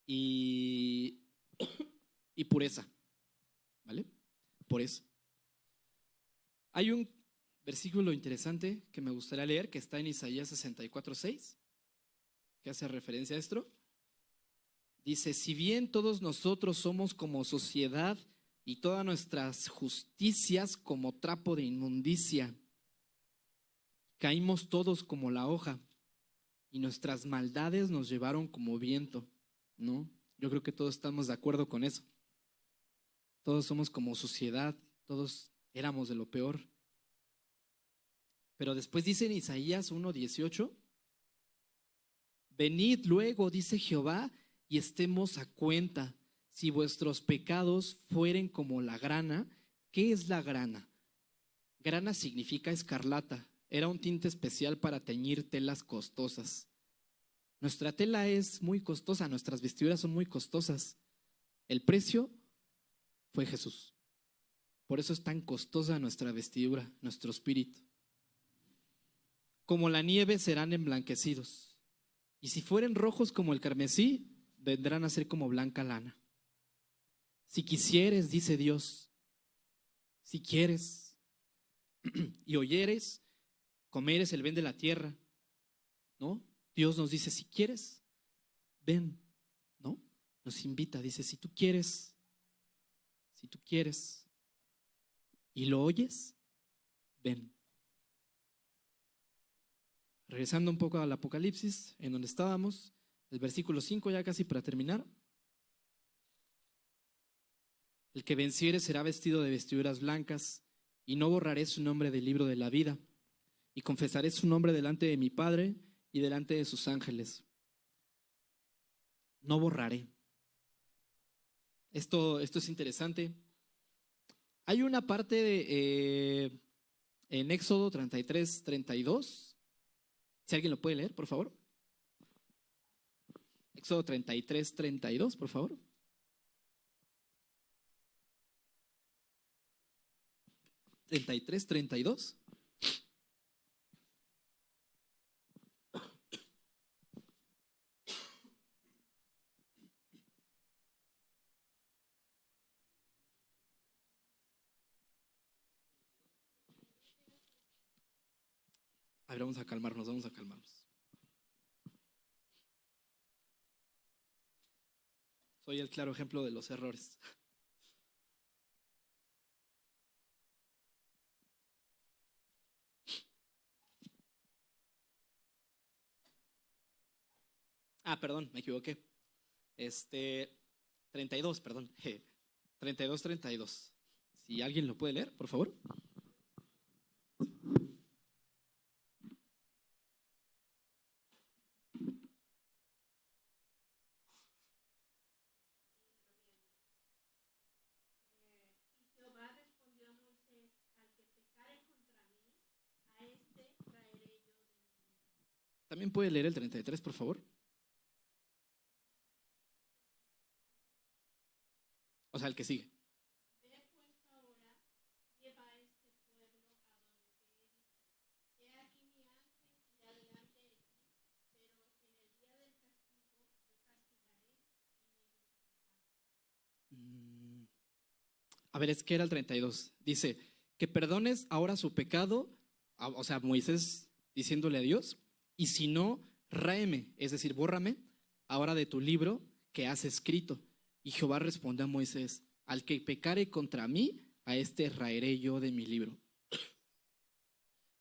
y, y pureza, ¿vale? Por eso. Hay un versículo interesante que me gustaría leer, que está en Isaías 64:6, que hace referencia a esto. Dice, si bien todos nosotros somos como sociedad y todas nuestras justicias como trapo de inmundicia, caímos todos como la hoja y nuestras maldades nos llevaron como viento, ¿no? Yo creo que todos estamos de acuerdo con eso. Todos somos como sociedad, todos éramos de lo peor. Pero después dice en Isaías 1:18, venid luego, dice Jehová, y estemos a cuenta. Si vuestros pecados fueren como la grana, ¿qué es la grana? Grana significa escarlata. Era un tinte especial para teñir telas costosas. Nuestra tela es muy costosa, nuestras vestiduras son muy costosas. El precio fue Jesús. Por eso es tan costosa nuestra vestidura, nuestro espíritu. Como la nieve serán emblanquecidos. Y si fueren rojos como el carmesí, vendrán a ser como blanca lana. Si quisieres, dice Dios, si quieres y oyeres, comeres el bien de la tierra, ¿no? Dios nos dice, si quieres, ven, ¿no? Nos invita, dice, si tú quieres y lo oyes, ven. Regresando un poco al Apocalipsis, en donde estábamos, el versículo 5, ya casi para terminar. El que venciere será vestido de vestiduras blancas, y no borraré su nombre del libro de la vida, y confesaré su nombre delante de mi Padre y delante de sus ángeles. No borraré. Esto es interesante. Hay una parte en Éxodo 33:32. Si alguien lo puede leer, por favor. Éxodo 33:32, por favor. 33:32. A ver, vamos a calmarnos. Soy el claro ejemplo de los errores. Perdón, me equivoqué. 32, perdón. 32:32. Si alguien lo puede leer, por favor. También puede leer el 33, por favor. O sea, el que sigue. A ver, es que era el 32. Dice, que perdones ahora su pecado, o sea, Moisés diciéndole a Dios, y si no, ráeme, es decir, bórrame ahora de tu libro que has escrito. Y Jehová respondió a Moisés, al que pecare contra mí, a este raeré yo de mi libro.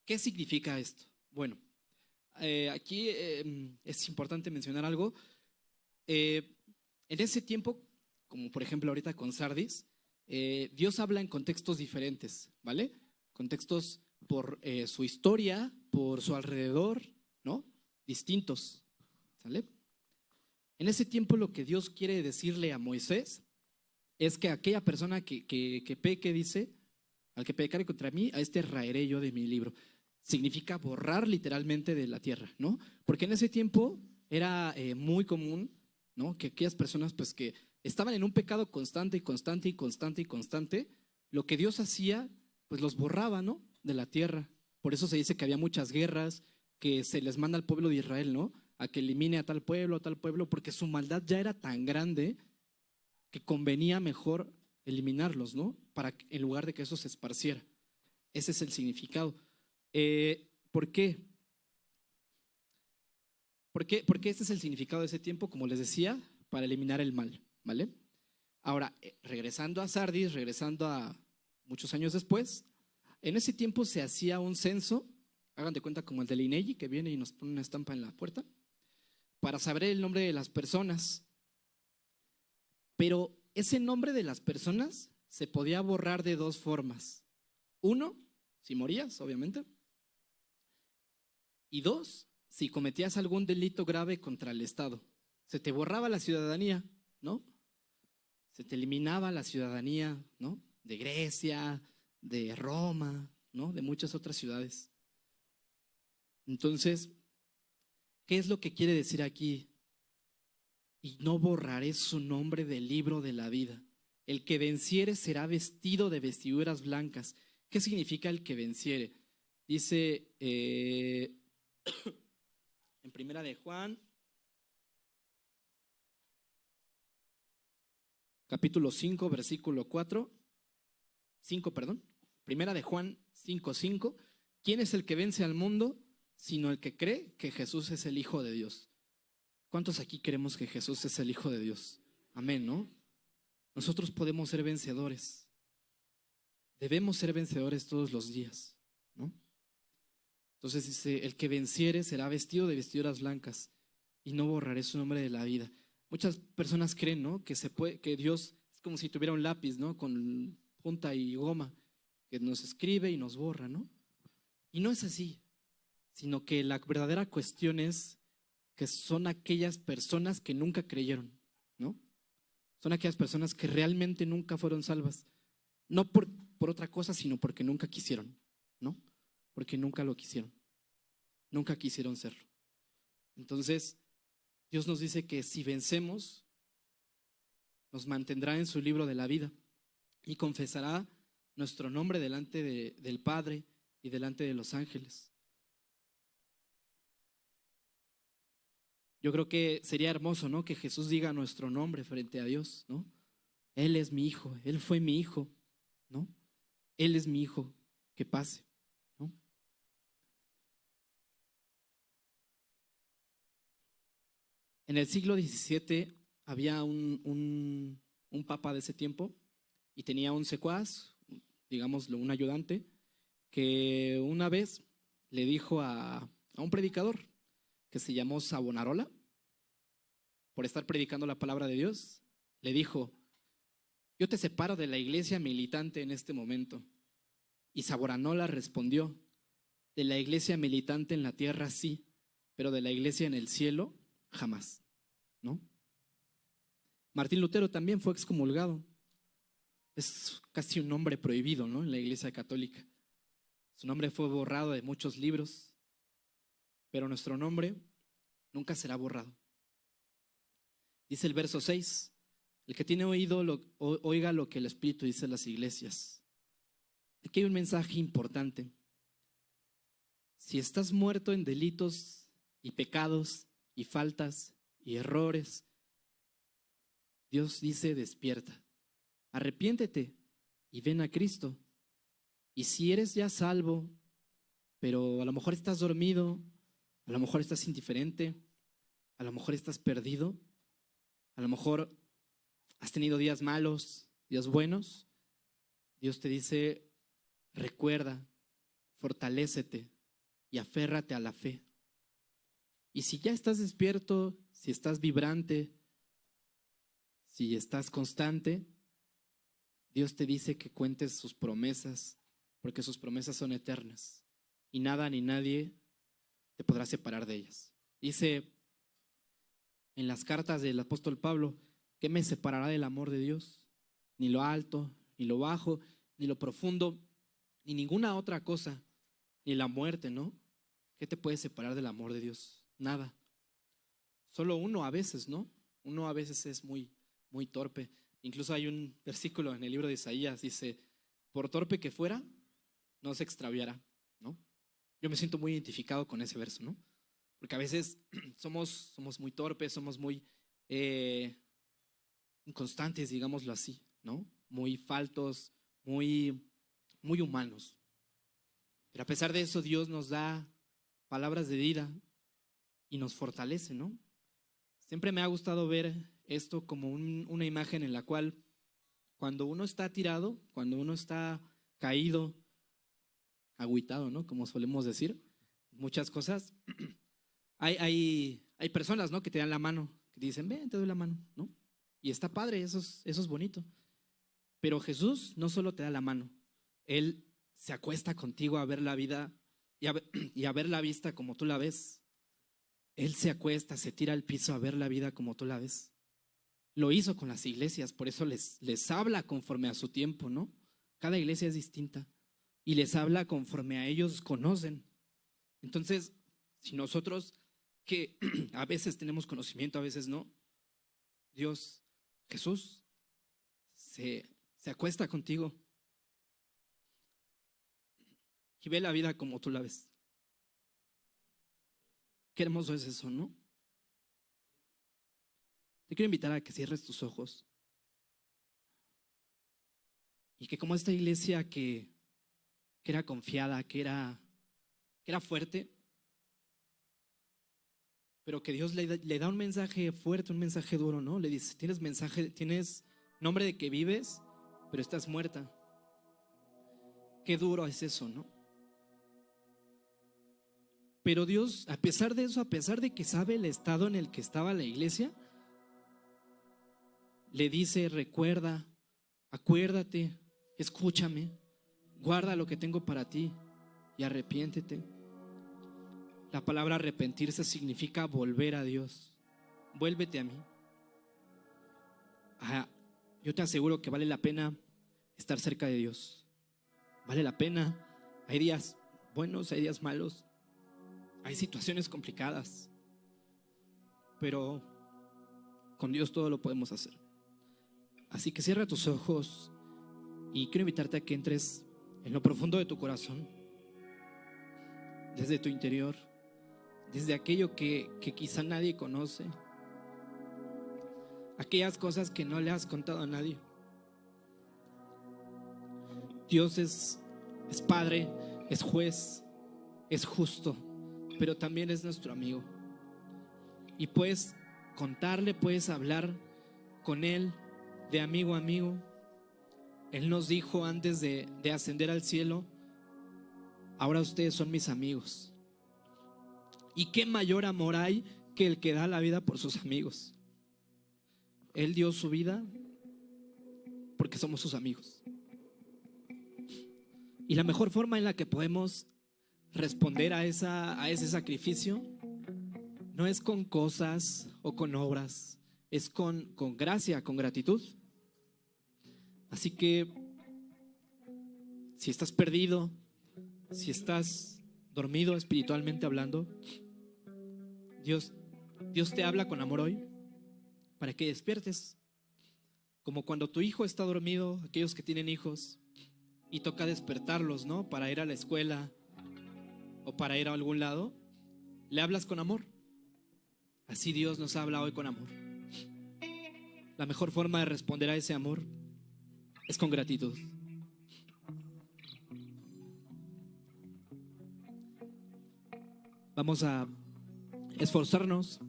¿Qué significa esto? Bueno, aquí es importante mencionar algo. En ese tiempo, como por ejemplo ahorita con Sardis, Dios habla en contextos diferentes, ¿vale? Contextos por su historia, por su alrededor, ¿no? Distintos, ¿sale? En ese tiempo lo que Dios quiere decirle a Moisés es que aquella persona que peque, dice, al que pecare contra mí, a este raeré yo de mi libro. Significa borrar literalmente de la tierra, ¿no? Porque en ese tiempo era muy común, ¿no? Que aquellas personas pues que estaban en un pecado constante y constante y constante y constante, lo que Dios hacía pues los borraba, ¿no? De la tierra. Por eso se dice que había muchas guerras, que se les manda al pueblo de Israel, ¿no? A que elimine a tal pueblo, porque su maldad ya era tan grande que convenía mejor eliminarlos, ¿no? En lugar de que eso se esparciera. Ese es el significado. ¿Por qué? Porque este es el significado de ese tiempo, como les decía, para eliminar el mal, ¿vale? Ahora, regresando a Sardis, regresando a muchos años después, en ese tiempo se hacía un censo, hagan de cuenta como el del INEGI, que viene y nos pone una estampa en la puerta, para saber el nombre de las personas. Pero ese nombre de las personas se podía borrar de dos formas. Uno, si morías, obviamente. Y dos, si cometías algún delito grave contra el Estado. Se te borraba la ciudadanía, ¿no? Se te eliminaba la ciudadanía, ¿no? De Grecia, de Roma, ¿no? De muchas otras ciudades. Entonces, ¿qué es lo que quiere decir aquí? Y no borraré su nombre del libro de la vida. El que venciere será vestido de vestiduras blancas. ¿Qué significa el que venciere? Dice en Primera de Juan, capítulo 5, versículo 4, 5, perdón. Primera de Juan 5:5. ¿Quién es el que vence al mundo? Sino el que cree que Jesús es el Hijo de Dios. ¿Cuántos aquí creemos que Jesús es el Hijo de Dios? Amén, ¿no? Nosotros podemos ser vencedores. Debemos ser vencedores todos los días, ¿no? Entonces dice, el que venciere será vestido de vestiduras blancas y no borraré su nombre de la vida. Muchas personas creen, ¿no? Que Dios es como si tuviera un lápiz, ¿no? Con punta y goma, que nos escribe y nos borra, ¿no? Y no es así, sino que la verdadera cuestión es que son aquellas personas que nunca creyeron, ¿no? Son aquellas personas que realmente nunca fueron salvas, no por otra cosa, sino porque nunca quisieron, ¿no? Porque nunca lo quisieron, nunca quisieron serlo. Entonces, Dios nos dice que si vencemos, nos mantendrá en su libro de la vida y confesará nuestro nombre delante del Padre y delante de los ángeles. Yo creo que sería hermoso, ¿no? Que Jesús diga nuestro nombre frente a Dios, ¿no? Él es mi hijo, Él fue mi hijo, ¿no? Él es mi hijo, que pase, ¿no? En el siglo XVII había un papa de ese tiempo y tenía un secuaz, digámoslo, un ayudante, que una vez le dijo a un predicador que se llamó Savonarola, por estar predicando la palabra de Dios, le dijo: yo te separo de la iglesia militante en este momento. Y Savonarola respondió: de la iglesia militante en la tierra sí, pero de la iglesia en el cielo jamás, ¿no? Martín Lutero también fue excomulgado. Es casi un nombre prohibido, ¿no? En la iglesia católica. Su nombre fue borrado de muchos libros, pero nuestro nombre nunca será borrado. Dice el verso 6, el que tiene oído oiga lo que el Espíritu dice a las iglesias. Aquí hay un mensaje importante. Si estás muerto en delitos y pecados y faltas y errores, Dios dice: despierta, arrepiéntete y ven a Cristo. Y si eres ya salvo, pero a lo mejor estás dormido, a lo mejor estás indiferente, a lo mejor estás perdido, a lo mejor has tenido días malos, días buenos, Dios te dice, recuerda, fortalécete y aférrate a la fe. Y si ya estás despierto, si estás vibrante, si estás constante, Dios te dice que cuentes sus promesas, porque sus promesas son eternas y nada ni nadie te podrá separar de ellas. Dice en las cartas del apóstol Pablo, ¿qué me separará del amor de Dios? Ni lo alto, ni lo bajo, ni lo profundo, ni ninguna otra cosa, ni la muerte, ¿no? ¿Qué te puede separar del amor de Dios? Nada. Solo uno a veces, ¿no? Uno a veces es muy torpe. Incluso hay un versículo en el libro de Isaías, dice, por torpe que fuera, no se extraviará, ¿no? Yo me siento muy identificado con ese verso, ¿no? Porque a veces somos muy torpes, somos muy inconstantes, digámoslo así, ¿no? Muy faltos, muy humanos. Pero a pesar de eso, Dios nos da palabras de vida y nos fortalece, ¿no? Siempre me ha gustado ver esto como una imagen en la cual cuando uno está tirado, cuando uno está caído, agüitado, ¿no? Como solemos decir, muchas cosas, hay personas, ¿no? Que te dan la mano, que te dicen, ven, te doy la mano, ¿no? Y está padre, eso es bonito. Pero Jesús no solo te da la mano, Él se acuesta contigo a ver la vida y a ver la vista como tú la ves. Él se acuesta, se tira al piso a ver la vida como tú la ves. Lo hizo con las iglesias, por eso les habla conforme a su tiempo, ¿no? Cada iglesia es distinta y les habla conforme a ellos conocen. Entonces, si nosotros que a veces tenemos conocimiento, a veces no, Dios, Jesús, se acuesta contigo y ve la vida como tú la ves. Qué hermoso es eso, ¿no? Te quiero invitar a que cierres tus ojos y que como esta iglesia que era confiada, que era fuerte, pero que Dios le da un mensaje fuerte, un mensaje duro, ¿no? Le dice, tienes nombre de que vives, pero estás muerta. Qué duro es eso, ¿no? Pero Dios, a pesar de eso, a pesar de que sabe el estado en el que estaba la iglesia, le dice, recuerda, acuérdate, escúchame, guarda lo que tengo para ti y arrepiéntete. La palabra arrepentirse significa volver a Dios. Vuélvete a mí. Yo te aseguro que vale la pena estar cerca de Dios. Vale la pena. Hay días buenos, hay días malos, hay situaciones complicadas, pero con Dios todo lo podemos hacer. Así que cierra tus ojos y quiero invitarte a que entres en lo profundo de tu corazón, desde tu interior, desde aquello que quizá nadie conoce, aquellas cosas que no le has contado a nadie. Dios es Padre, es juez, es justo, pero también es nuestro amigo. Y puedes contarle, puedes hablar con Él de amigo a amigo. Él nos dijo antes de ascender al cielo, ahora ustedes son mis amigos. ¿Y qué mayor amor hay que el que da la vida por sus amigos? Él dio su vida porque somos sus amigos. Y la mejor forma en la que podemos responder a ese sacrificio no es con cosas o con obras, es con gracia, con gratitud. Así que si estás perdido, si estás dormido espiritualmente hablando, Dios te habla con amor hoy para que despiertes. Como cuando tu hijo está dormido, aquellos que tienen hijos, y toca despertarlos, ¿no? Para ir a la escuela o para ir a algún lado, le hablas con amor. Así Dios nos habla hoy con amor. La mejor forma de responder a ese amor es con gratitud. Vamos a esforzarnos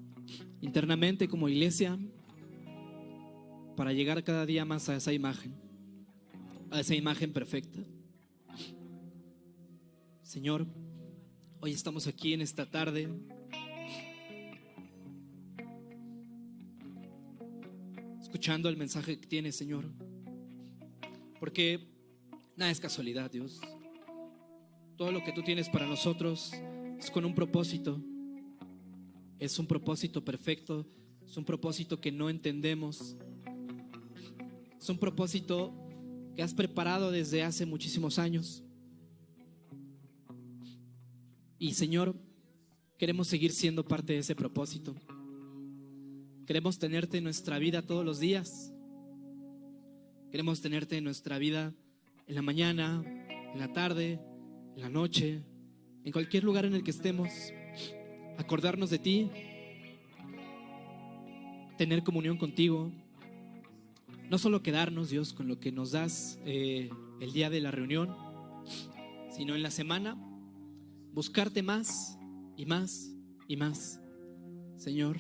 internamente como iglesia para llegar cada día más a esa imagen perfecta. Señor, hoy estamos aquí en esta tarde escuchando el mensaje que tienes, Señor, porque nada es casualidad, Dios. Todo lo que tú tienes para nosotros es con un propósito. Es un propósito perfecto, es un propósito que no entendemos. Es un propósito que has preparado desde hace muchísimos años. Y Señor, queremos seguir siendo parte de ese propósito. Queremos tenerte en nuestra vida todos los días. Queremos tenerte en nuestra vida en la mañana, en la tarde, en la noche, en cualquier lugar en el que estemos. Acordarnos de ti, tener comunión contigo. No solo quedarnos, Dios, con lo que nos das el día de la reunión, sino en la semana buscarte más y más y más. Señor,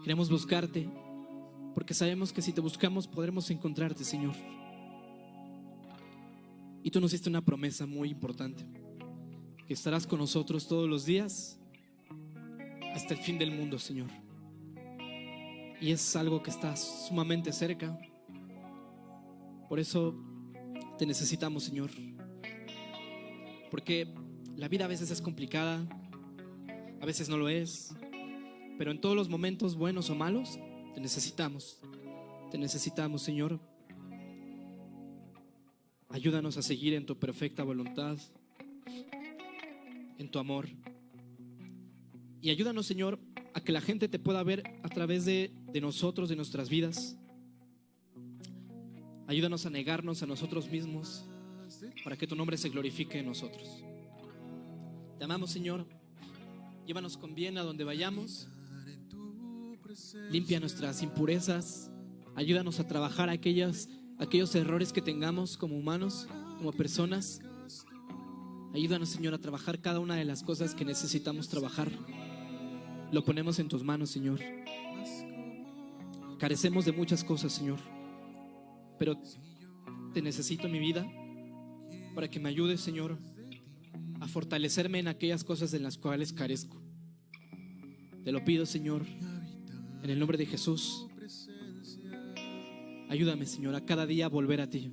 queremos buscarte porque sabemos que si te buscamos podremos encontrarte, Señor. Y tú nos hiciste una promesa muy importante, que estarás con nosotros todos los días hasta el fin del mundo, Señor. Y es algo que está sumamente cerca. Por eso te necesitamos, Señor, porque la vida a veces es complicada, a veces no lo es, pero en todos los momentos, buenos o malos, te necesitamos, Señor. Ayúdanos a seguir en tu perfecta voluntad, en tu amor. Y ayúdanos, Señor, a que la gente te pueda ver a través de nosotros, de nuestras vidas. Ayúdanos a negarnos a nosotros mismos para que tu nombre se glorifique en nosotros. Te amamos, Señor. Llévanos con bien a donde vayamos. Limpia nuestras impurezas. Ayúdanos a trabajar aquellos errores que tengamos como humanos, como personas. Ayúdanos, Señor, a trabajar cada una de las cosas que necesitamos trabajar. Lo ponemos en tus manos, Señor. Carecemos de muchas cosas, Señor, pero te necesito en mi vida para que me ayudes, Señor, a fortalecerme en aquellas cosas en las cuales carezco. Te lo pido, Señor, en el nombre de Jesús. Ayúdame, Señor, a cada día volver a ti,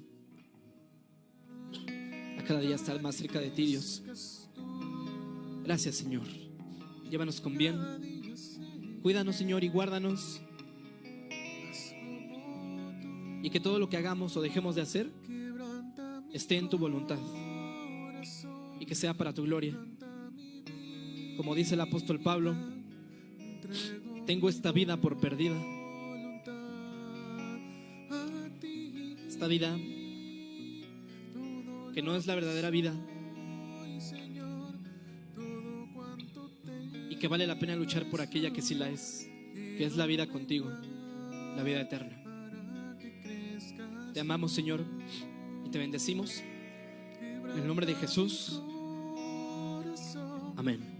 a cada día estar más cerca de ti, Dios. Gracias, Señor. Llévanos con bien. Cuídanos, Señor, y guárdanos. Y que todo lo que hagamos o dejemos de hacer esté en tu voluntad y que sea para tu gloria. Como dice el apóstol Pablo, tengo esta vida por perdida. Esta vida que no es la verdadera vida y que vale la pena luchar por aquella que sí la es, que es la vida contigo, la vida eterna. Te amamos, Señor, y te bendecimos en el nombre de Jesús. Amén.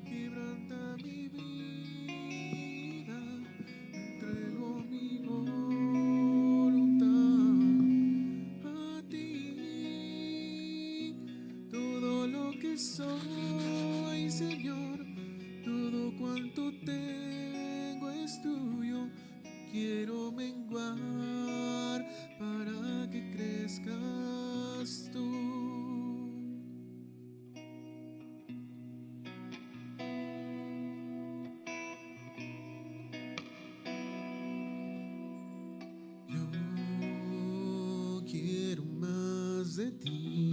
Todo lo que soy, Señor, todo cuanto tengo es tuyo. Quiero menguar para que crezcas tú. Yo quiero más de ti.